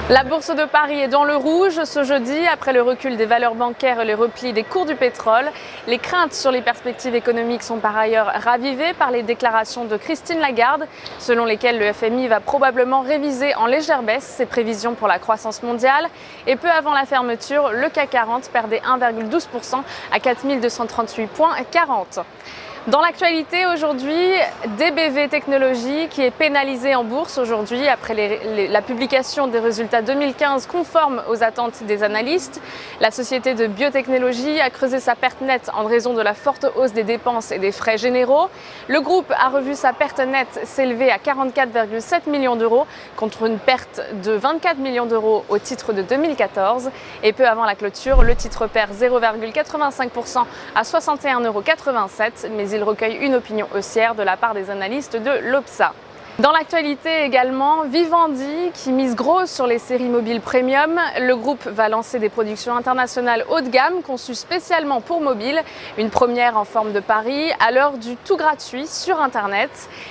La bourse de Paris est dans le rouge ce jeudi après le recul des valeurs bancaires et le repli des cours du pétrole. Les craintes sur les perspectives économiques sont par ailleurs ravivées par les déclarations de Christine Lagarde, selon lesquelles le FMI va probablement réviser en légère baisse ses prévisions pour la croissance mondiale. Et peu avant la fermeture, le CAC 40 perdait 1,12% à 4238,40 points. Dans l'actualité aujourd'hui, DBV Technologies qui est pénalisé en bourse aujourd'hui après la publication des résultats 2015 conformes aux attentes des analystes. La société de biotechnologie a creusé sa perte nette en raison de la forte hausse des dépenses et des frais généraux. Le groupe a revu sa perte nette s'élever à 44,7 millions d'euros contre une perte de 24 millions d'euros au titre de 2014. Et peu avant la clôture, le titre perd 0,85% à 61,87 €, mais il recueille une opinion haussière de la part des analystes de l'Opsa. Dans l'actualité également, Vivendi qui mise gros sur les séries mobiles premium. Le groupe va lancer des productions internationales haut de gamme conçues spécialement pour mobile, une première en forme de pari à l'heure du tout gratuit sur Internet.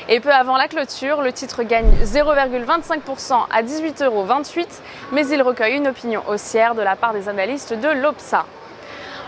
Et peu avant la clôture, le titre gagne 0,25% à 18,28 €, mais il recueille une opinion haussière de la part des analystes de l'Opsa.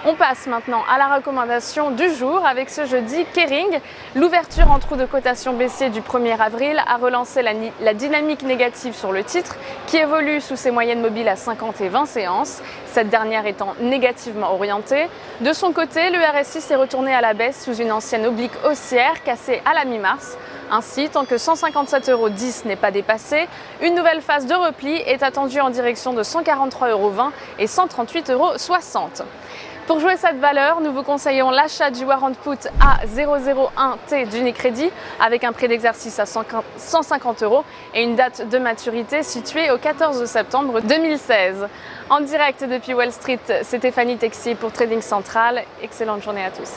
On passe maintenant à la recommandation du jour avec ce jeudi Kering. L'ouverture en trou de cotation baissier du 1er avril a relancé la dynamique négative sur le titre qui évolue sous ses moyennes mobiles à 50 et 20 séances, cette dernière étant négativement orientée. De son côté, le RSI s'est retourné à la baisse sous une ancienne oblique haussière cassée à la mi-mars. Ainsi, tant que 157,10 € n'est pas dépassé, une nouvelle phase de repli est attendue en direction de 143,20 € et 138,60 €. Pour jouer cette valeur, nous vous conseillons l'achat du warrant put A001T d'Unicredit avec un prix d'exercice à 150 € et une date de maturité située au 14 septembre 2016. En direct depuis Wall Street, c'est Stéphanie Texier pour Trading Central. Excellente journée à tous.